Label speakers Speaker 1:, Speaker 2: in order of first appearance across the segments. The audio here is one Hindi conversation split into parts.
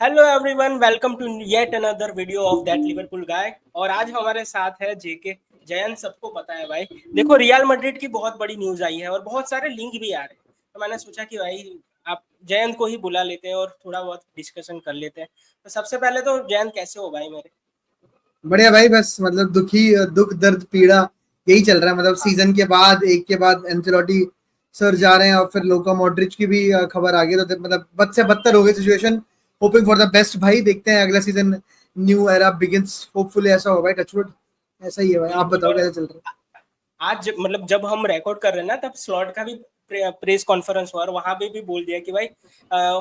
Speaker 1: Hello everyone, welcome to yet another video of that Liverpool guy. और आज हमारे साथ है जेके जयंत। सबको पता है भाई, देखो रियल मैड्रिड की बहुत बड़ी न्यूज आई है और बहुत सारे लिंक भी आ रहे हैं। तो मैंने सोचा कि भाई आप जयंत को ही बुला लेते हैं और थोड़ा बहुत डिस्कशन कर लेते हैं। तो सबसे पहले तो जयंत, कैसे हो भाई मेरे?
Speaker 2: बढ़िया भाई। बस मतलब दुख दर्द पीड़ा यही चल रहा है। मतलब सीजन के बाद एक के बाद एंcelotti सर जा रहे हैं और फिर लोका मॉड्रिच की भी खबर आ गई, तो मतलब बद से बदतर हो गई situation. Hoping for the best भाई, देखते हैं अगला season new era begins, hopefully ऐसा हो भाई, टचवुड। ऐसा ही है भाई। आप
Speaker 1: बिल्कुल।
Speaker 2: बताओ
Speaker 1: और
Speaker 2: कैसा चल रहा
Speaker 1: आज मतलब जब हम रिकॉर्ड कर रहे हैं ना, तब स्लॉट का भी प्रेस कॉन्फ्रेंस हुआ और वहां पे भी बोल दिया कि भाई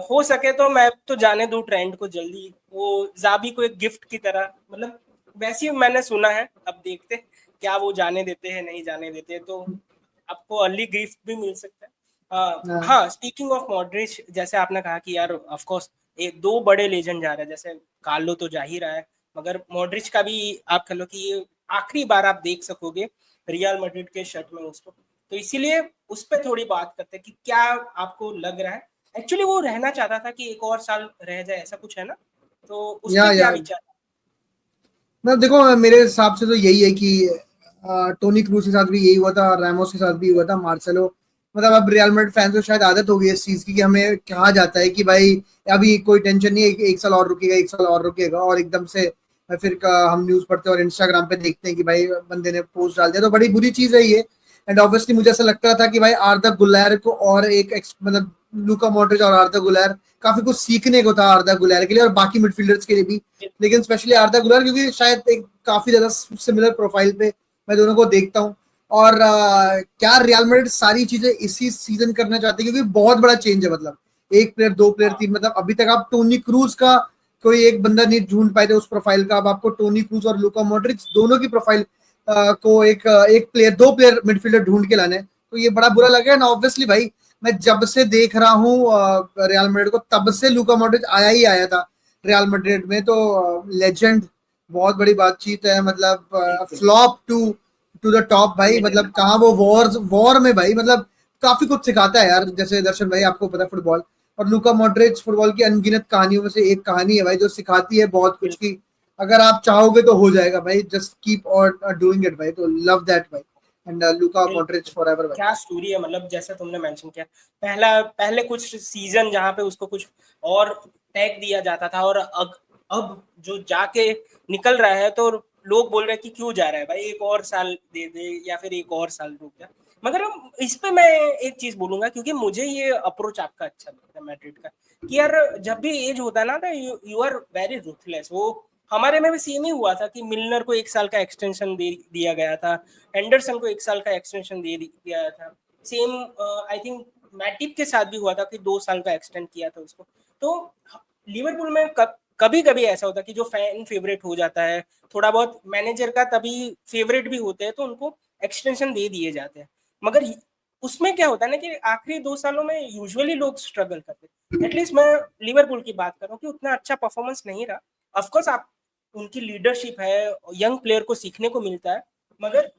Speaker 1: हो सके तो मैं तो जाने दूं ट्रेंड को जल्दी, वो जाबी को एक गिफ्ट की तरह, मतलब वैसे ही मैंने सुना है। अब देखते क्या वो जाने देते हैं नहीं जाने देते, तो आपको अर्ली गिफ्ट भी मिल सकता है।
Speaker 2: है?
Speaker 1: हाँ, स्पीकिंग ऑफ मॉडरिच, जैसे आपने कहा कि यार ऑफ कोर्स एक दो बड़े लेजेंड जा रहे हैं, जैसे कार्लो तो जा ही रहा है, मगर मॉडरिच का भी आप कह लो कि ये आखिरी बार आप देख सकोगे रियल मैड्रिड के शर्ट में उसको। तो इसीलिए उस पर थोड़ी बात करते हैं कि क्या आपको लग रहा है। एक्चुअली वो रहना चाहता था कि एक और साल रह जाए, ऐसा कुछ है ना? तो उस पर क्या
Speaker 2: या
Speaker 1: विचार?
Speaker 2: मतलब देखो, मेरे हिसाब से तो यही है कि टोनी क्रूज के साथ भी यही हुआ था, रैमोस के साथ भी हुआ था, मार्सेलो। मतलब अब रियल मैड्रिड फैंस को शायद आदत हो गई इस चीज की कि हमें कहा जाता है कि भाई अभी कोई टेंशन नहीं है, एक साल और रुकेगा, एक साल और रुकेगा, और एकदम से फिर हम न्यूज पढ़ते हैं और इंस्टाग्राम पे देखते हैं कि भाई बंदे ने पोस्ट डाल दिया, तो बड़ी बुरी चीज है ये। एंड ऑब्वियसली मुझे ऐसा लगता था कि भाई आर्दा गुलैर को और मतलब लूका मॉड्रिच और आर्दा गुलैर काफी कुछ सीखने को था आर्दा गुलैर के लिए और बाकी मिडफील्डर्स के लिए भी। लेकिन स्पेशली आर्दा गुलर, क्योंकि शायद एक काफी ज्यादा सिमिलर प्रोफाइल पे मैं दोनों को देखता हूँ। और क्या रियल मैड्रिड सारी चीजें इसी सीजन करना चाहते हैं, क्योंकि बहुत बड़ा चेंज है। मतलब एक प्लेयर, दो प्लेयर,
Speaker 1: हाँ,
Speaker 2: तीन, मतलब अभी तक आप टोनी क्रूज का कोई एक बंदा नहीं ढूंढ पाए थे उस प्रोफाइल का। अब आपको टोनी क्रूज और लुका मॉड्रिच दोनों की प्रोफाइल को एक प्लेयर, दो प्लेयर मिडफील्डर ढूंढ के लाने, तो ये बड़ा बुरा लगा। एंड ऑब्वियसली भाई मैं जब से देख रहा हूँ रियल मैड्रिड को, तब से लुका मॉड्रिच आया ही आया था रियल मैड्रिड में, तो लेजेंड, बहुत बड़ी बातचीत है। मतलब
Speaker 1: बिल्कुल।
Speaker 2: Flop to to the top भाई।
Speaker 1: लेजेंड।
Speaker 2: मतलब कहाँ वो वॉर में भाई, मतलब काफी कुछ सिखाता है यार। जैसे दर्शन भाई आपको पता है फुटबॉल, और लुका मॉड्रिच फुटबॉल की अनगिनत कहानियों में से एक कहानी है भाई, जो सिखाती है बहुत कुछ की अगर आप चाहोगे तो हो जाएगा भाई, जस्ट कीप और डूइंग इट भाई। तो लव दैट भाई। एंड लुका मॉड्रिच
Speaker 1: बिल्कुल,
Speaker 2: फॉरएवर भाई।
Speaker 1: क्या स्टोरी है। मतलब जैसे तुमने मेंशन किया, पहले कुछ सीजन जहाँ पे उसको कुछ और टैग दिया जाता था, और अब जो जाके निकल रहा है, तो लोग बोल रहे हैं कि क्यों जा रहा है भाई, एक और साल दे दे या फिर एक और साल रुक जा। मगर इस पे मैं एक चीज बोलूंगा, क्योंकि मुझे ये अप्रोच आपका अच्छा लगता है मैड्रिड का, कि यार जब भी एज होता है ना, यू आर वेरी रूथलेस। वो हमारे में भी सेम ही हुआ था कि मिलनर को एक साल का एक्सटेंशन दे दिया गया था, एंडरसन को एक साल का एक्सटेंशन दे दिया था। सेम आई थिंक मैटिप के साथ भी हुआ था कि 2 साल का एक्सटेंड किया था उसको। तो लिवरपूल में कभी कभी ऐसा होता है कि जो फैन फेवरेट हो जाता है, थोड़ा बहुत मैनेजर का तभी फेवरेट भी होते हैं, तो उनको एक्सटेंशन दे दिए जाते हैं। मगर उसमें क्या होता है ना कि आखिरी 2 सालों में यूजुअली लोग स्ट्रगल करते हैं। एटलीस्ट मैं लिवरपूल की बात कर रहा हूँ कि उतना अच्छा परफॉर्मेंस नहीं रहा। ऑफकोर्स आप, उनकी लीडरशिप है, यंग प्लेयर को सीखने को मिलता है। मगर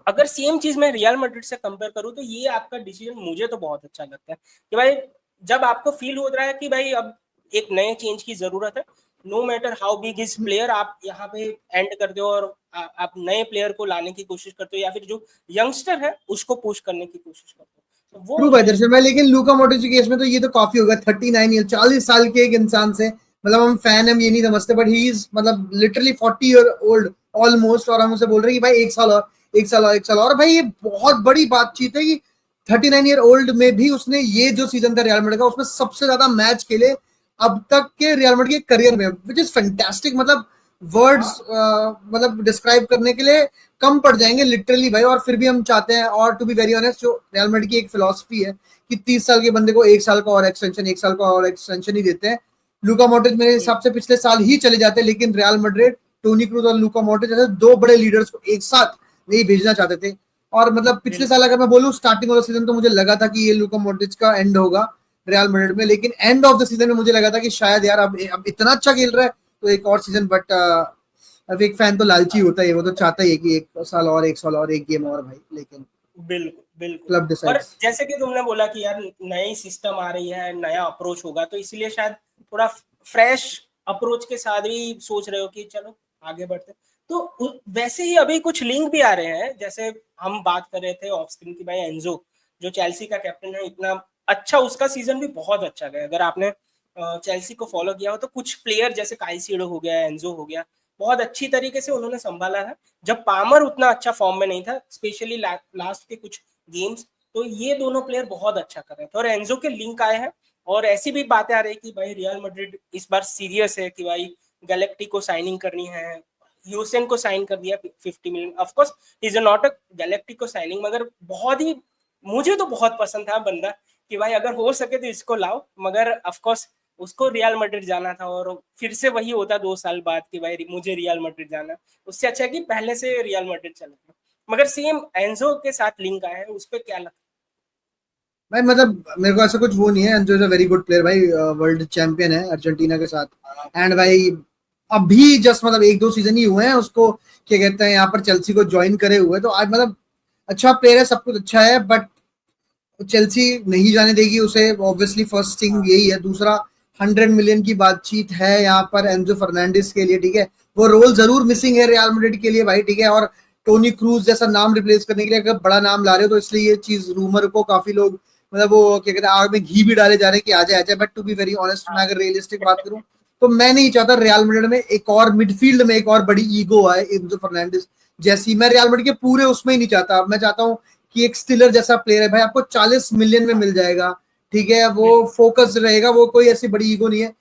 Speaker 1: अगर सेम चीज मैं रियल मैड्रिड से कंपेयर करूं, तो ये आपका डिसीजन मुझे तो बहुत अच्छा लगता है कि भाई जब आपको फील हो रहा है कि भाई अब एक नए चेंज की जरूरत है, no matter how big is player, आप यहाँ पे एंड कर दो और आप नए प्लेयर को लाने की कोशिश करते हो, या फिर जो यंगस्टर है उसको पुश करने की कोशिश करते हो, तो वो
Speaker 2: ट्रू भाई
Speaker 1: मुझे।
Speaker 2: दर्शन भाई, लेकिन लूका मॉड्रिच के केस में तो ये तो काफी होगा। 39 ईयर, 40 साल के एक इंसान से, मतलब हम फैन हम ये नहीं समझते, बट ही इज मतलब लिटरली 40 ईयर ओल्ड ऑलमोस्ट, और हम उसे बोल रहे हैं कि भाई एक साल और, एक साल और, एक साल और। भाई ये बहुत बड़ी बातचीत है कि 39 ईयर ओल्ड में भी उसने ये जो सीजन था रियल मैड्रिड का, उसमें सबसे ज्यादा मैच खेले अब तक के रियल मैड्रिड के करियर में, विच इज फैंटास्टिक। मतलब वर्ड्स
Speaker 1: हाँ,
Speaker 2: मतलब डिस्क्राइब करने के लिए कम पड़ जाएंगे लिटरली भाई। और फिर भी हम चाहते हैं, और टू बी वेरी ऑनेस्ट, जो रियल मैड्रिड की एक फिलॉसफी है कि 30 साल के बंदे को एक साल का और एक्सटेंशन, एक साल का और एक्सटेंशन ही देते हैं। लूका मॉड्रिच मेरे हिसाब से पिछले साल ही चले जाते, लेकिन रियल मैड्रिड टोनी क्रूज और लूका मॉड्रिच जैसे दो बड़े लीडर्स को एक साथ नहीं भेजना चाहते थे। और मतलब पिछले साल
Speaker 1: बिल्कुल।
Speaker 2: अगर मैं बोलूं स्टार्टिंग वाला सीजन, तो मुझे लगा था कि ये लूका मॉड्रिच का एंड होगा रियल मैड्रिड में, लेकिन एंड ऑफ द सीजन में मुझे लगा था कि शायद यार अब इतना अच्छा खेल रहा है तो एक और सीजन। बट अब एक फैन तो लालची
Speaker 1: हाँ,
Speaker 2: होता है, वो तो चाहता ही है कि एक साल और, एक साल और, एक गेम और भाई, लेकिन
Speaker 1: बिल्कुल बिल्कुल।
Speaker 2: क्लब
Speaker 1: और
Speaker 2: डिसाइड्स।
Speaker 1: जैसे कि तुमने बोला कि यार नई सिस्टम आ रही है, नया अप्रोच होगा, तो इसलिए शायद थोड़ा फ्रेश अप्रोच के साथ भी सोच रहे हो कि चलो आगे बढ़ते, तो वैसे ही अभी कुछ लिंक भी आ रहे हैं, जैसे हम बात कर रहे थे ऑफ स्क्रीन की, भाई एंजो जो चेल्सी का कैप्टन है, इतना अच्छा, उसका सीजन भी बहुत अच्छा गया। अगर आपने चेल्सी को फॉलो किया हो तो कुछ प्लेयर जैसे काइसीडो हो गया, एंजो हो गया, बहुत अच्छी तरीके से उन्होंने संभाला है, जब पामर उतना अच्छा फॉर्म में नहीं था, स्पेशली लास्ट के कुछ गेम्स, तो ये दोनों प्लेयर बहुत अच्छा कर रहे थे और एंजो के लिंक आए हैं। और ऐसी भी बातें आ रही कि भाई रियल मैड्रिड इस बार सीरियस है कि भाई गैलेक्टी को साइनिंग करनी है, ह्यूसेन को साइन कर दिया 50 million. Of course is not a galactic को साइनिंग, मगर बहुत ही, मुझे तो बहुत पसंद था बंदा कि भाई अगर हो सके तो इसको लाओ, मगर ऑफ कोर्स उसको रियल मैड्रिड जाना था और फिर से वही होता 2 साल बाद कि भाई मुझे रियल मैड्रिड जाना, उससे अच्छा है कि पहले से रियल मैड्रिड चला गया। मगर सेम एंजो के साथ लिंक आया है, उस पर क्या लगता
Speaker 2: भाई मतलब मेरे को ऐसा कुछ वो नहीं है, Enzo is a very good player भाई, वर्ल्ड चैंपियन है अर्जेंटीना के साथ।
Speaker 1: है?
Speaker 2: एंड भाई अभी जस्ट मतलब 1-2 सीजन ही हुए हैं उसको, क्या कहते हैं, यहाँ पर चेल्सी को ज्वाइन करे हुए, तो आज मतलब अच्छा प्लेयर है, सब कुछ अच्छा है, बट चेल्सी नहीं जाने देगी उसे, ऑब्वियसली फर्स्ट थिंग यही है। दूसरा 100 मिलियन की बातचीत है यहाँ पर एंजो फर्नांडिस के लिए, ठीक है, वो रोल जरूर मिसिंग है रियल मैड्रिड के लिए भाई, ठीक है, और टोनी क्रूज जैसा नाम रिप्लेस करने के लिए अगर बड़ा नाम ला रहे हो तो इसलिए ये चीज रूमर को काफी लोग मतलब वो क्या कहते हैं आग में घी भी डाले जा रहे हैं कि आ जाए, but to be very honest मैं अगर रियलिस्टिक बात करूं तो मैं नहीं चाहता रियल मैड्रिड में एक और मिडफील्ड में एक और बड़ी ईगो आए एंजो फर्नांडिस जैसी। मैं रियल मैड्रिड के पूरे उसमें ही नहीं चाहता, मैं चाहता हूँ कि एक स्टिलर जैसा प्लेयर है भाई, आपको 40 मिलियन में मिल जाएगा, ठीक है, वो फोकस रहेगा, वो कोई ऐसी बड़ी ईगो नहीं है।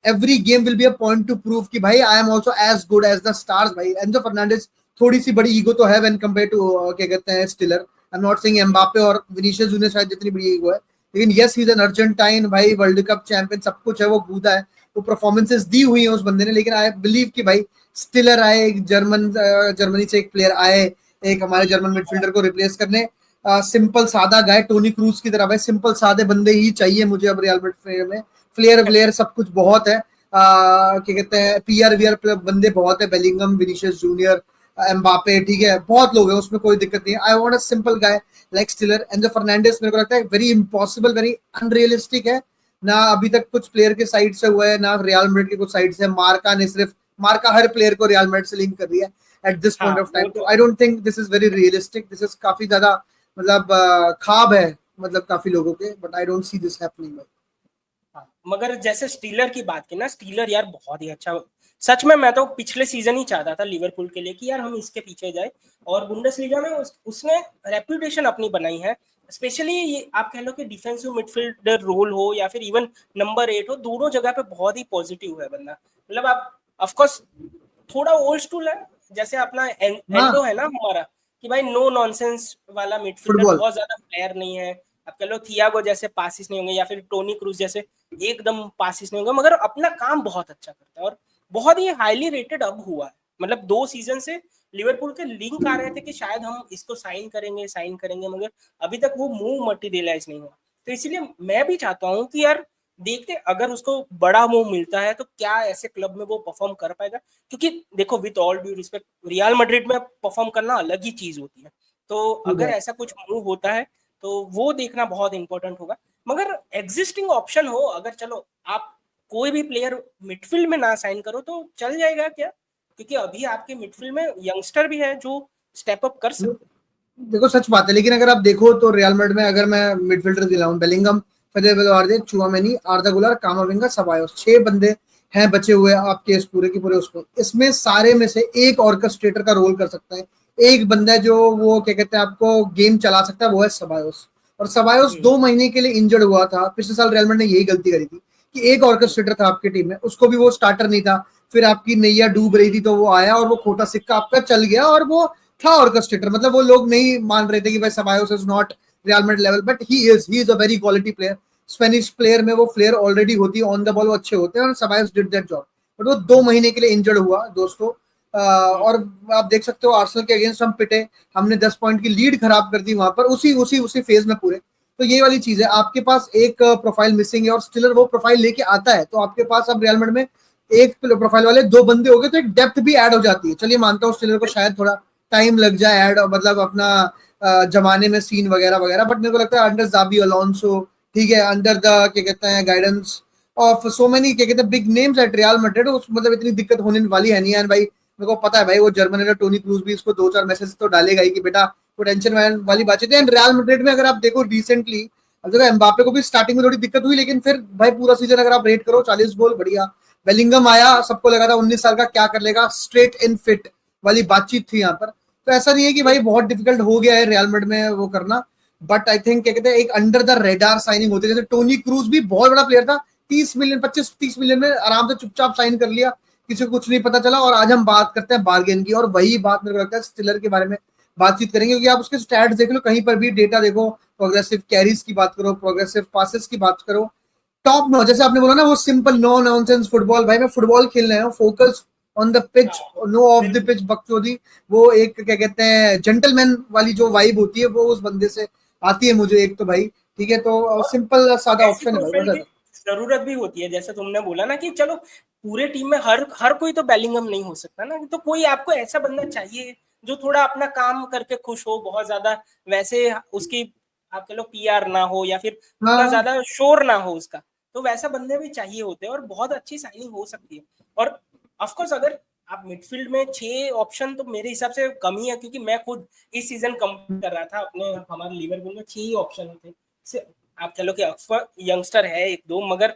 Speaker 2: Every game will be a point to prove कि भाई I am also as good as the stars. भाई एंजो फर्नांडिस थोड़ी सी बड़ी ईगो तो है व्हेन कंपेयर टू क्या कहते हैं स्टिलर। I am not saying Mbappe और विनीशियस जूनियर शायद जितनी बड़ी ईगो है, लेकिन yes he is an Argentine भाई, वर्ल्ड कप चैंपियन, सब कुछ है, वो कूदा है, वो परफॉर्मेंसेस दी हुई है उस बंदे ने। लेकिन आई बिलीव कि भाई स्टिलर आए, एक जर्मनी से एक प्लेयर आए, एक हमारे जर्मन मिडफील्डर को रिप्लेस करने, सिंपल सादा गाय टोनी क्रूज की तरह भाई, सिंपल सादे बंदे ही चाहिए मुझे अब रियल मैड्रिड में। फ्लेयर व्लेयर सब कुछ बहुत है, क्या कहते हैं पीआर वीआर बंदे बहुत है, बेलिंगम, विनीशियस जूनियर, एम्बापे, ठीक है, बहुत लोग हैं, उसमें कोई दिक्कत नहीं है। I want a simple guy like स्टिलर। Enzo Fernandez मेरे को लगता है वेरी इम्पॉसिबल, वेरी अनरियलिस्टिक है ना, अभी तक कुछ प्लेयर के साइड से हुआ है ना रियल मैड्रिड के कुछ साइड से। मार्का ने सिर्फ, मार्का हर प्लेयर को रियल मैड्रिड से लिंक कर दिया एट दिस
Speaker 1: हाँ
Speaker 2: पॉइंट ऑफ
Speaker 1: वो
Speaker 2: टाइम, तो
Speaker 1: तो
Speaker 2: I don't think this is very realistic, this is काफी ज्यादा मतलब ख्वाब है मतलब काफी लोगों के, but I don't see this happening.
Speaker 1: हाँ, मगर जैसे स्टीलर की बात की ना, स्टीलर यार बहुत ही अच्छा, सच में मैं तो पिछले सीजन ही चाहता था लिवरपूल के लिए कि यार हम इसके पीछे जाए, और बुंडेसलीगा में उसने रेपुटेशन अपनी बनाई है, स्पेशली ये आप कह लो कि डिफेंसिव मिडफील्डर रोल हो या फिर इवन नंबर 8 हो, दोनों जगह पे बहुत ही पॉजिटिव है बंदा। मतलब आप ऑफ कोर्स थोड़ा ओल्ड स्कूल है, जैसे अपना
Speaker 2: हाँ,
Speaker 1: एंडो है ना हमारा, कि भाई नो नॉनसेंस वाला मिडफील्डर,
Speaker 2: फुटबॉल।
Speaker 1: बहुत ज्यादा प्लेयर नहीं है, आप कह लो थियागो जैसे पासिस नहीं होंगे या फिर टोनी क्रूज जैसे एकदम पासिस नहीं होंगे, मगर अपना काम बहुत अच्छा करता है और बहुत ही हाईली रेटेड अब हुआ है। मतलब 2 सीजन से लिवरपूल के लिंक आ रहे थे कि शायद हम इसको साइन करेंगे, मगर अभी तक वो मूव मटेरियलाइज नहीं हुआ। तो इसीलिए मैं भी चाहता हूँ कि यार देखते अगर उसको बड़ा मूव मिलता है तो क्या ऐसे क्लब में वो परफॉर्म कर पाएगा, क्योंकि देखो with all due respect real Madrid में परफॉर्म करना अलग ही चीज होती है, तो अगर ऐसा कुछ मूव होता है तो वो देखना बहुत इंपॉर्टेंट होगा। मगर एग्जिस्टिंग ऑप्शन हो, अगर चलो आप कोई भी प्लेयर मिडफील्ड में ना साइन करो तो चल जाएगा क्या, क्योंकि अभी आपके मिडफील्ड में यंगस्टर भी है जो स्टेप अप कर सकते
Speaker 2: देखो सच बात है, लेकिन अगर आप देखो तो रियल मैड्रिड में अगर मैं मिडफील्डर दिलाऊं, बेलिंगम, फेदे वेलवार्डे, चुआमेनी, आर्दा गुलर, कामाविंगा, सबायोस, 6 बंदे हैं बचे हुए आपके इस पूरे के पूरे उसको, इसमें सारे में से एक ऑर्केस्ट्रेटर का रोल कर सकता है, एक बंदा जो वो क्या कहते हैं आपको गेम चला सकता है, वो है सबायोस। और सबायोस
Speaker 1: हैं।
Speaker 2: 2 महीने के लिए इंजर्ड हुआ था पिछले साल, रियल मैड्रिड ने यही गलती करी थी कि एक ऑर्केस्ट्रेटर था आपकी टीम में, उसको भी वो स्टार्टर नहीं था, फिर आपकी नैया डूब रही थी तो वो आया और वो खोटा सिक्का आपका चल गया, और वो था ऑर्केस्ट्रेटर, मतलब वो लोग नहीं मान रहे थे कि भाई सबायोस is not real Madrid level, but he is a very quality player. Spanish player में वो फ्लेयर ऑलरेडी होती है, ऑन द बॉल वो अच्छे होते हैं, और सबायोस डिड दैट जॉब, बट वो 2 महीने के लिए इंजर्ड हुआ दोस्तों। और आप देख सकते हो आर्सेनल के अगेंस्ट हम पिटे, हमने 10 पॉइंट की लीड खराब कर दी वहां पर, उसी उसी उसी फेज में पूरे। तो ये वाली चीज है, आपके पास एक प्रोफाइल मिसिंग है और स्टिलर वो प्रोफाइल लेके आता है, तो आपके पास अब रियल मैड्रिड में एक प्रोफाइल वाले 2 बंदे हो गए तो एक डेप्थ भी ऐड हो जाती है। चलिए मानता हूँ स्टिलर को शायद थोड़ा टाइम लग जाए ऐड, मतलब अपना जमाने में सीन वगैरह वगैरह, बट मेरे को लगता है अंडर जाबी अलोंसो, ठीक है, अंडर द क्या कहते हैं गाइडेंस ऑफ सो मेनी क्या कहते हैं big names at Real Madrid, उस मतलब इतनी दिक्कत होने वाली है नहीं। एंड भाई मेरे को पता है भाई वो जर्मन है, टोनी क्रूज भी इसको 2-4 मैसेज तो डालेगा ही कि बेटा वो टेंशन वाली बातचीत है। एंड रियल मैड्रिड में अगर आप देखो रिसेंटली, अब देखो एम्बापे को भी स्टार्टिंग में थोड़ी दिक्कत हुई, लेकिन फिर भाई पूरा सीजन अगर आप रेट करो 40 गोल बढ़िया। बेलिंगम आया, सबको लगा था 19 साल का क्या कर लेगा, स्ट्रेट इन फिट वाली बातचीत थी यहाँ पर। तो ऐसा नहीं है कि भाई बहुत डिफिकल्ट हो गया है रियल मैड्रिड में वो करना, बट आई थिंक क्या कहते हैं एक अंडर द रेडार साइनिंग होती है। जैसे टोनी क्रूज भी बहुत बड़ा प्लेयर था, 30 मिलियन 25-30 मिलियन में आराम से चुपचाप साइन कर लिया, किसी को कुछ नहीं पता चला। और आज हम बात करते हैं बार्गेन की, और वही बात मेरे को लगता है स्टिलर के बारे में बातचीत करेंगे, क्योंकि आप उसके स्टैट्स देख लो, कहीं पर भी डेटा देखो, प्रोग्रेसिव कैरीज की बात करो, प्रोग्रेसिव पासेस की बात करो, टॉप नो। जैसे आपने बोला ना वो सिंपल नो नॉनसेंस फुटबॉल, भाई मैं फुटबॉल खेल रहा हूँ, focus on the pitch, no off the pitch बकचोदी। वो एक क्या कहते हैं जेंटलमैन वाली जो वाइब होती है वो उस बंदे से आती है मुझे एक तो भाई। ठीक है, तो सिंपल सादा
Speaker 1: ऐसी
Speaker 2: ऑप्शन है भाई,
Speaker 1: प्रोफाइल
Speaker 2: मजा
Speaker 1: की जरूरत भी होती है, जैसे तुमने बोला ना कि चलो पूरे टीम में हर हर कोई तो बेलिंगम नहीं हो सकता ना, तो कोई आपको ऐसा बंदा चाहिए जो थोड़ा अपना काम करके खुश हो, बहुत ज्यादा वैसे उसकी आप कह लो पीआर ना हो या फिर उतना
Speaker 2: हाँ।
Speaker 1: ज्यादा शोर ना हो उसका, तो वैसा बंदे भी चाहिए होते हैं और बहुत अच्छी साइनिंग हो सकती है। और ऑफकोर्स अगर आप मिडफील्ड में 6 ऑप्शन तो मेरे हिसाब से कम ही है, क्योंकि मैं खुद इस सीजन कंप्लीट कर रहा था अपने हमारे लिवरपूल में 6 ही ऑप्शन थे। आप चलो कि अक्सर यंगस्टर है एक दो, मगर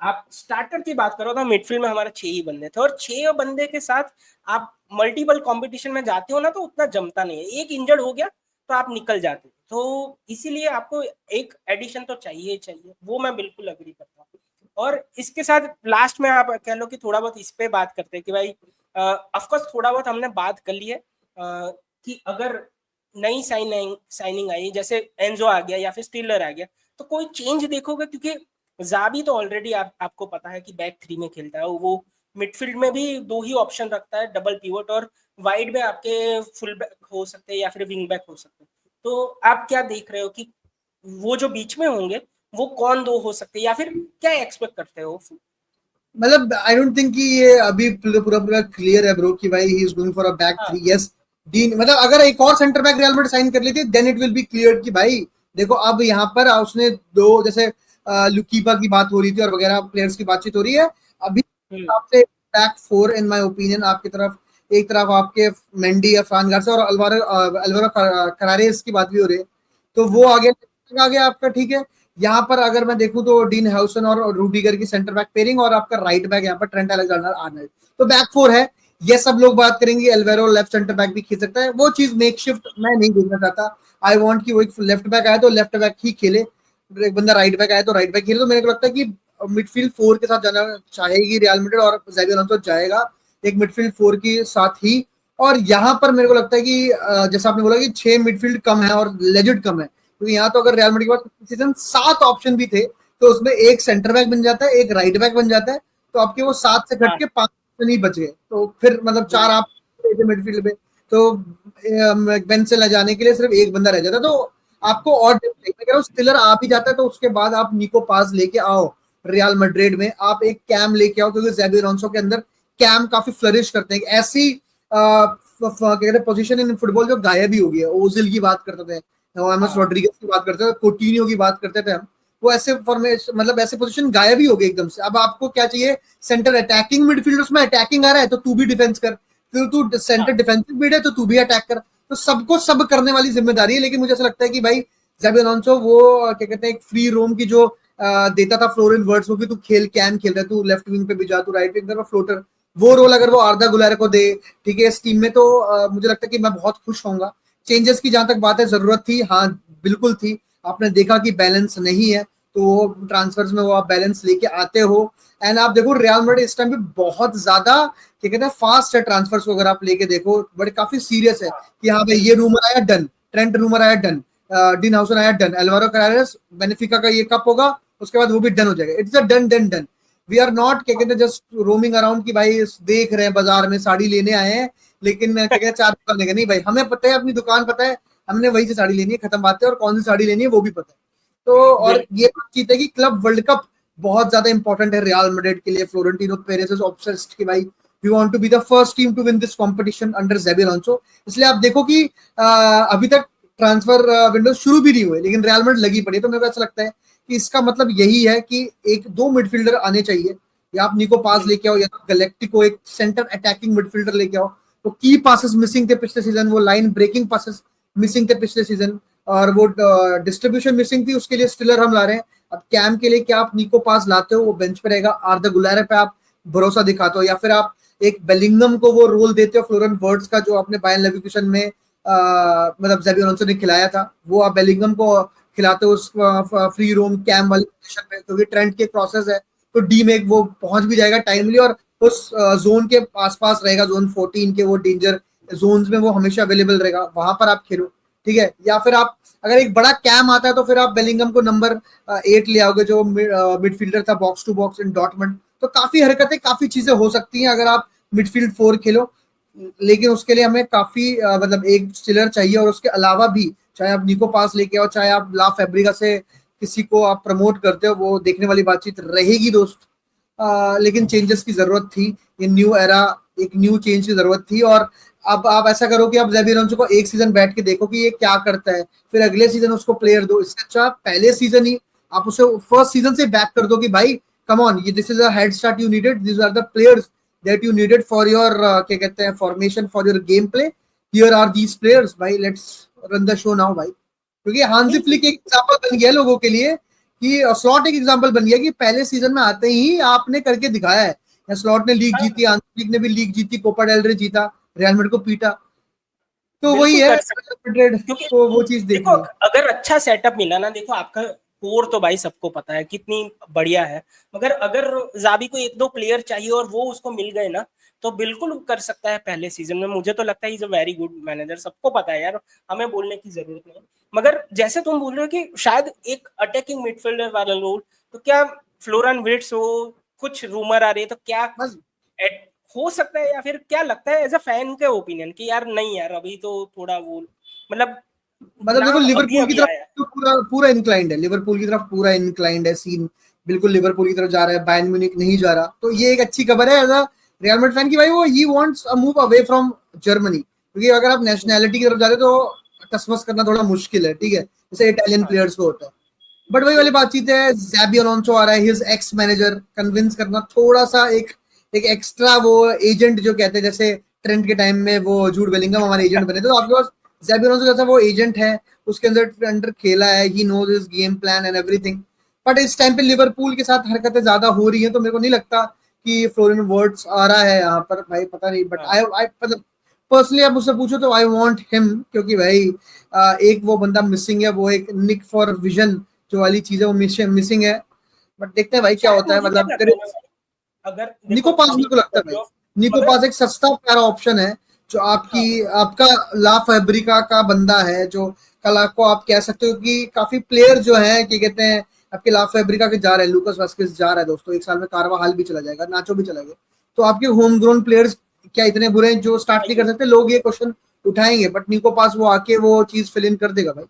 Speaker 1: आप स्टार्टर की बात करो तो मिडफील्ड में हमारे 6 ही बंदे थे, और 6 बंदे के साथ आप मल्टीपल कंपटीशन में जाते हो ना तो उतना जमता नहीं है, एक इंजर्ड हो गया तो आप निकल जाते हो। तो इसीलिए आपको एक एडिशन तो चाहिए चाहिए, वो मैं बिल्कुल अग्री करता हूँ। और इसके साथ लास्ट में आप कह लो कि थोड़ा बहुत इस पे बात करते हैं कि भाई ऑफकोर्स थोड़ा बहुत हमने बात कर ली है कि अगर नई साइनिंग आई जैसे एंजो आ गया या फिर स्टिलर आ गया तो कोई चेंज देखोगे, क्योंकि जाबी तो ऑलरेडी आपको पता है कि बैक थ्री में खेलता है, वो मिडफील्ड में भी 2 ही ऑप्शन रखता है, डबल पिवट, और वाइड में आपके फुल बैक हो सकते हैं या फिर विंग बैक हो सकते हैं। तो आप क्या देख रहे हो कि वो जो बीच में होंगे वो कौन 2 हो सकते हैं, या फिर क्या एक्सपेक्ट करते हो?
Speaker 2: मतलब आई डोंट थिंक कि ये अभी पूरा पूरा क्लियर है ब्रो कि भाई he is going for a back
Speaker 1: हाँ
Speaker 2: थ्री। यस डीन, मतलब अगर एक और centre back Real Madrid sign कर लेती then it will be clear कि भाई देखो अब यहाँ पर उसने दो, जैसे लुकीबा की बात हो रही थी और वगैरह प्लेयर्स की बातचीत हो रही है अभी हिसाब से back four in my opinion. आपकी तरफ एक तरफ आपके मेंडी या फ्रान गार्सिया और अल्वारो करारेस की बात भी हो रही है, तो वो आगे आपका ठीक है। यहाँ पर अगर मैं देखूं तो डीन हाउसन और रूडिगर की सेंटर बैक पेयरिंग, और आपका राइट बैक यहाँ पर ट्रेंट अलेक्जेंडर आर्नल्ड, तो बैक फोर है। ये सब लोग बात करेंगे एल्वेरो लेफ्ट सेंटर बैक भी खेल सकता है, वो चीज मेक शिफ्ट मैं नहीं देखना चाहता। आई वांट कि वो एक लेफ्ट बैक आए तो लेफ्ट बैक ही खेले, एक बंदा राइट बैक आए तो राइट बैक खेले। तो मेरे को लगता है कि मिडफील्ड फोर के साथ जाना चाहेगी रियल मैड्रिड, और ज़ाबी अलोंसो जाएगा एक मिडफील्ड फोर के साथ ही। और यहाँ पर मेरे को लगता है कि जैसा आपने बोला कि 6 मिडफील्ड कम है और लेजेंड कम है, क्योंकि यहाँ तो अगर रियल मैड्रिड के पास सीजन 7 ऑप्शन भी थे तो उसमें एक सेंटर बैक बन जाता है, एक राइट बैक बन जाता है, तो आपके वो 7 से घट
Speaker 1: हाँ
Speaker 2: के 5 ऑप्शन ही बच गए, तो फिर मतलब 4 आप मिडफील्ड में, तो बेंच से ले जाने के लिए सिर्फ एक बंदा रह जाता, तो आपको और स्टिलर आ भी जाता है, तो उसके बाद आप निको पास लेके आओ रियल मैड्रिड में, आप एक कैम लेके आओ, क्योंकि ज़ाबी अलोंसो के अंदर कैम काफी फ्लरिश करते हैं। ऐसी पोजीशन इन फुटबॉल जो गायब ही हो गई है। ओजिल की बात करते थे, एमएस रॉड्रिगेज की बात करते थे, कोटिन्हो की बात करते थे हम, वो ऐसे फॉर्मेशन मतलब ऐसे पोजीशन गायब ही हो गए एकदम से। अब आपको क्या चाहिए, सेंटर अटैकिंग मिडफील्ड, उसमें अटैकिंग आ रहा है तो तू भी डिफेंस कर, फिर तू सेंटर डिफेंसिव मिड है तो तू भी अटैक कर, तो सबको सब करने वाली जिम्मेदारी है। लेकिन मुझे ऐसा लगता है कि भाई ज़ाबी अलोंसो वो क्या कहते हैं एक फ्री रोम की जो देता था फ्लोरिन वर्ड्स को कि तू खेल, कैम खेल रहा है, तू लेफ्ट विंग पे भी जा, तू राइट विंग पे फ्लोटर, वो रोल अगर वो आर्दा गुलर को दे ठीक है इस टीम में, तो मुझे लगता है कि मैं बहुत खुश होऊंगा। चेंजेस की जहां तक बात है, जरूरत थी, हाँ बिल्कुल थी। आपने देखा कि बैलेंस नहीं है, तो वो ट्रांसफर्स में वो आप बैलेंस लेके आते हो। एंड आप देखो रियल मैड्रिड इस टाइम पे बहुत ज्यादा क्या कहते हैं फास्ट है ट्रांसफर्स को, अगर आप लेके देखो बड़े काफी सीरियस है कि हाँ भाई ये रूमर आया डन, ट्रेंट रूमर आया डन, डीन हाउसन आया डन, एल्वारो करारेस बेनिफिका का ये कप होगा उसके बाद वो भी डन हो जाएगा। It's a done done done. We are not क्या कहते हैं जस्ट रोमिंग अराउंड कि भाई देख रहे हैं बाजार में साड़ी लेने आए हैं, लेकिन क्या कहते हैं 4 दुकान लेंगे, नहीं भाई हमें पता है अपनी दुकान पता है, हमने वही से साड़ी लेनी है, खत्म बात है, और कौन सी साड़ी लेनी है वो भी पता है। तो और ये बातचीत है कि क्लब वर्ल्ड कप बहुत ज्यादा इंपॉर्टेंट है रियल मैड्रिड के लिए। फ्लोरेंटिनो पेरेस इज ऑब्सेस्ड कि भाई we want to be the first team to win this competition under Xabi Alonso. इसलिए आप देखो कि अभी तक ट्रांसफर विंडो शुरू भी नहीं हुए लेकिन रियल मैड्रिड लगी पड़ी है। तो मेरे को ऐसा लगता है कि इसका मतलब यही है कि एक दो मिडफील्डर आने चाहिए, या आप निको पास लेके आओ या तो गैलेक्टिको एक सेंटर अटैकिंग मिडफील्डर लेके आओ। तो की पासेस मिसिंग थे पिछले सीजन, वो लाइन ब्रेकिंग पासेस मिसिंग थे पिछले सीजन, और वो डिस्ट्रीब्यूशन मिसिंग थी, उसके लिए स्टिलर हम ला रहे हैं। अब कैम के लिए क्या आप निको पास लाते हो, वो बेंच पे रहेगा, आर्दा गुलारे पे आप भरोसा दिखाते हो, या फिर आप एक बेलिंगम को वो रोल देते हो फ्लोरेंट वर्ड्स का जो आपने बायर्न लेवरकुसेन में मतलब ज़ाबी अलोंसो ने खिलाया था, वो आप बेलिंगम को खिलाते हो उस फ्री रोम कैम वाली पोजीशन पे, क्योंकि ट्रेंड के क्रॉसेस है तो डी में वो पहुंच भी जाएगा टाइमली, और उस जोन के आसपास रहेगा, जोन 14 के वो डेंजर जोन्स में वो हमेशा अवेलेबल रहेगा, वहां पर आप खेलो, ठीक है। या फिर आप अगर एक बड़ा कैम आता है तो फिर आप बेलिंगम को नंबर 8 ले आओगे, जो मिडफील्डर था box to box in Dortmund. तो काफी हरकतें, काफी चीजें हो सकती हैं अगर आप मिडफील्ड 4 खेलो, लेकिन उसके लिए हमें काफी मतलब एक स्टिलर चाहिए, और उसके अलावा भी चाहे आप निको पास लेके आओ, चाहे आप ला फैब्रिका से किसी को आप प्रमोट करते हो, वो देखने वाली बातचीत रहेगी दोस्त। लेकिन चेंजेस की जरूरत थी, ये न्यू एरा, एक न्यू चेंज की जरूरत थी। और अब आप ऐसा करो कि आप ज़ाबी अलोंसो को एक सीजन बैठ के देखो कि ये क्या करता है, फिर अगले सीजन उसको प्लेयर दो। इससे अच्छा पहले सीजन ही आप उसे फर्स्ट सीजन से बैक कर दो कि भाई कम ऑन, ये this is a head start you needed, this are the players that you needed for your क्या कहते हैं formation, for your game play, here are these players, भाई let's run the show now भाई। क्योंकि हांजी फ्लिक एक एग्जांपल बन गया लोगों के लिए, कि स्लॉट एक एग्जांपल बन गया कि पहले सीजन में आते ही आपने करके दिखाया है। स्लॉट ने लीग जीती, हांजी फ्लिक ने भी लीग जीती, कोपा डेल रे जीता, रियल मैड्रिड को पीटा। तो वही
Speaker 1: बिल्कुल
Speaker 2: है
Speaker 1: कर सकते,
Speaker 2: मैड्रिड
Speaker 1: क्योंकि
Speaker 2: को वो चीज
Speaker 1: देखो
Speaker 2: देखनी है।
Speaker 1: अगर अच्छा सेटअप मिला ना, देखो आपका कोर तो भाई सबको पता है कितनी बढ़िया है, मगर अगर जाबी को एक दो प्लेयर चाहिए और वो उसको मिल गए ना, तो बिल्कुल कर सकता है पहले सीजन में। मुझे तो लगता है is a very good manager, सबको पता है यार, हमें बोलने की जरूरत नहीं। मगर जैसे तुम बोल रहे हो कि शायद एक अटैकिंग मिडफील्डर वाला रोल, तो क्या फ्लोरन विर्ट्स हो, कुछ रूमर आ रही है, तो क्या
Speaker 2: बस
Speaker 1: हो सकता है, या फिर क्या लगता है एज अ फैन के ओपिनियन कि यार नहीं यार अभी तो थोड़ा वो, मतलब
Speaker 2: मतलब देखो
Speaker 1: नाम अभी
Speaker 2: लिवरपूल की
Speaker 1: अभी
Speaker 2: तरफ
Speaker 1: आया।
Speaker 2: तो पूरा पूरा इंक्लाइंड है, लिवरपूल की तरफ पूरा इंक्लाइंड है सीन, बिल्कुल लिवरपूल की तरफ जा रहा है, बायर्न म्यूनिख नहीं जा रहा। तो ये एक अच्छी खबर है as a Real Madrid fan की, भाई वो he wants a move away from Germany, क्योंकि अगर आप नेशनैलिटी की तरफ जा रहे हो तो टसमस करना थोड़ा मुश्किल है, ठीक है, जैसे इटालियन
Speaker 1: हाँ
Speaker 2: प्लेयर्स को होता है। बट वही वाली बातचीत है, ज़ाबी अलोंसो आ रहा है, हिज एक्स मैनेजर, कन्विंस करना थोड़ा सा एक एक एक्स्ट्रा वो एजेंट जो कहते हैं, जैसे ट्रेंड के टाइम में वो जूड बेलिंगम हमारे एजेंट बने थे, तो आपके पास ज़ाबी अलोंसो जैसा वो एजेंट है, उसके अंदर खेला है, he knows his game plan and everything. But इस टाइम पे लिवरपूल के साथ हरकतें ज्यादा हो रही हैं, तो मेरे को नहीं लगता कि फ्लोरिन वर्ड्स आ रहा है यहाँ पर, भाई पता नहीं। बट
Speaker 1: हाँ
Speaker 2: आई मतलब पर्सनली आप मुझसे पूछो तो आई वांट हिम, क्योंकि भाई एक वो बंदा मिसिंग है, वो एक निक फॉर विजन जो वाली चीज है वो मिसिंग है। बट देखते हैं भाई क्या
Speaker 1: शायद
Speaker 2: होता है,
Speaker 1: मुझे क्या
Speaker 2: मतलब
Speaker 1: लगता है ना भाई, अगर
Speaker 2: निको
Speaker 1: देखो
Speaker 2: पास
Speaker 1: सॉरी
Speaker 2: मेरे को लगता है भाई,
Speaker 1: कट ऑफ,
Speaker 2: निको
Speaker 1: मगर
Speaker 2: पास एक सस्ता प्यारा ऑप्शन है, जो
Speaker 1: हाँ
Speaker 2: आपका ला फैब्रिका का बंदा है, जो कल को आप कह सकते हो कि काफी प्लेयर जो है क्या कहते हैं आपके ला फैब्रिका के जा रहे हैं, लूकास वास्केस जा रहा है दोस्तों, एक साल में कारवाहाल भी चला जाएगा, नाचो भी चला गया। तो आपके होम ग्रोन प्लेयर्स क्या इतने बुरे हैं जो स्टार्ट नहीं कर सकते, लोग ये क्वेश्चन उठाएंगे, बट निको पास वो आके वो चीज फिल इन कर देगा भाई।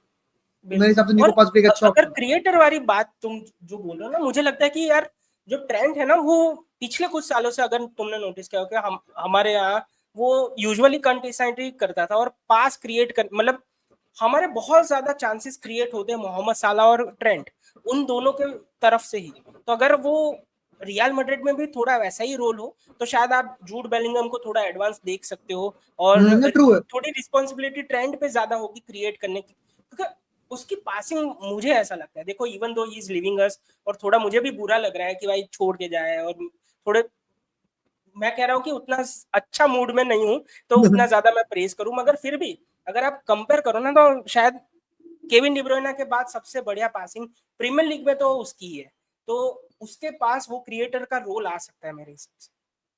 Speaker 2: मेरे हिसाब से
Speaker 1: बिल्कुल।
Speaker 2: निको
Speaker 1: और
Speaker 2: पास भी एक अच्छा
Speaker 1: अगर
Speaker 2: ऑप्शन
Speaker 1: क्रिएटर वाली बात तुम जो बोल रहे हो ना, मुझे लगता है कि यार जो ट्रेंड है ना, वो पिछले कुछ सालों से अगर तुमने नोटिस किया हो कि हम हमारे यहाँ वो यूजुअली कंटेस्टेंट करता था और पास क्रिएट कर, मतलब हमारे बहुत ज्यादा चांसेस क्रिएट होते हैं मोहम्मद साला और ट्रेंट, उन दोनों के तरफ से ही। तो अगर वो रियल मैड्रिड में भी थोड़ा वैसा ही रोल हो, तो शायद आप जूड बेलिंगम को थोड़ा एडवांस देख सकते हो, और
Speaker 2: है। ट्रू है।
Speaker 1: थोड़ी रिस्पॉन्सिबिलिटी ट्रेंड पे ज्यादा होगी क्रिएट करने की, क्योंकि उसकी पासिंग मुझे ऐसा लगता है, देखो even though he is living अस, और थोड़ा मुझे भी बुरा लग रहा है कि भाई छोड़ के जाए, और थोड़े मैं कह रहा हूँ कि उतना अच्छा मूड में नहीं हूँ तो उतना ज्यादा मैं प्रेज करूं, मगर फिर भी अगर आप कंपेयर करो ना, तो शायद केविन डिब्रोइना के बाद सबसे बढ़िया पासिंग प्रीमियर लीग में तो उसकी ही है, तो उसके पास वो क्रिएटर का रोल आ सकता है मेरे हिसाब से।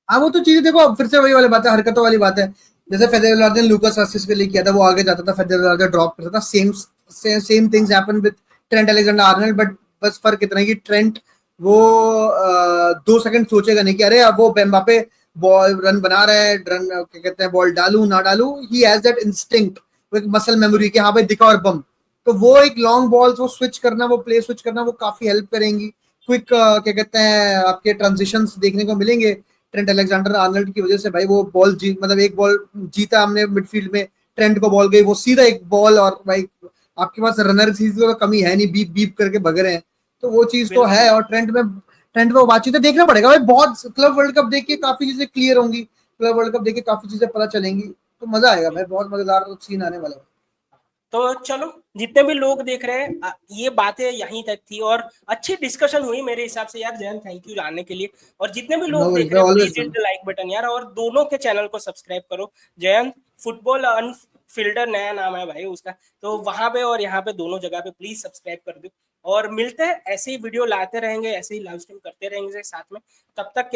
Speaker 2: हाँ वो तो चीजें देखो फिर से वही वाली बात है, हरकतों वाली बात है। जैसे फेडरर ने लूकास वास्किस के लिए किया था, वो आगे जाता था, फेडरर ड्रॉप करता था, same things happen with Trent Alexander Arnold. But बस फर्क इतना है कि ट्रेंट वो 2 सेकंड सोचेगा नहीं कि अरे अब वो एम्बापे बॉल रन बना रहा है, रन क्या कहते हैं बॉल डालू ना डालू, ही हैज दैट इंस्टिंक्ट, वो एक मसल मेमोरी कि हाँ भाई दिखा और बम। तो वो एक लॉन्ग बॉल्स वो स्विच करना, वो प्ले स्विच करना, वो काफी हेल्प करेंगी। क्विक क्या कहते हैं आपके ट्रांजिशंस देखने को मिलेंगे ट्रेंट अलेक्जेंडर आर्नल्ड की वजह से। भाई वो बॉल जीत मतलब एक बॉल जीता हमने मिडफील्ड में, ट्रेंट को बॉल गई, वो सीधा एक बॉल, और भाई आपके पास रनर की तो कमी है नहीं, बीप बीप करके भग रहे हैं। तो वो चीज तो
Speaker 1: बिल्कुल।
Speaker 2: है, और ट्रेंड में वो बातचीत देखना पड़ेगा भाई। बहुत क्लब वर्ल्ड कप देख के काफी चीजें क्लियर होंगी, क्लब वर्ल्ड कप देख के काफी चीजें पता चलेंगी, तो मजा आएगा भाई, बहुत मजेदार सीन आने वाला है।
Speaker 1: तो चलो, जितने भी लोग देख रहे हैं, ये बातें यहीं तक थी और अच्छी डिस्कशन हुई मेरे हिसाब से यार। जयंत, थैंक यू आने के लिए। और जितने भी
Speaker 2: नो
Speaker 1: लोग
Speaker 2: वरीज
Speaker 1: देख
Speaker 2: भाई,
Speaker 1: रहे हैं,
Speaker 2: ऑलवेज
Speaker 1: प्लीज हिट
Speaker 2: भाई।
Speaker 1: द लाइक बटन यार, और दोनों के चैनल को सब्सक्राइब करो। जयंत फुटबॉल अनफिल्टर नया नाम है भाई उसका, तो वहां पे और यहाँ पे दोनों जगह पे प्लीज सब्सक्राइब कर दो। और मिलते हैं, ऐसे ही वीडियो लाते रहेंगे, ऐसे ही लाइव स्ट्रीम करते रहेंगे साथ में। तब तक के लिए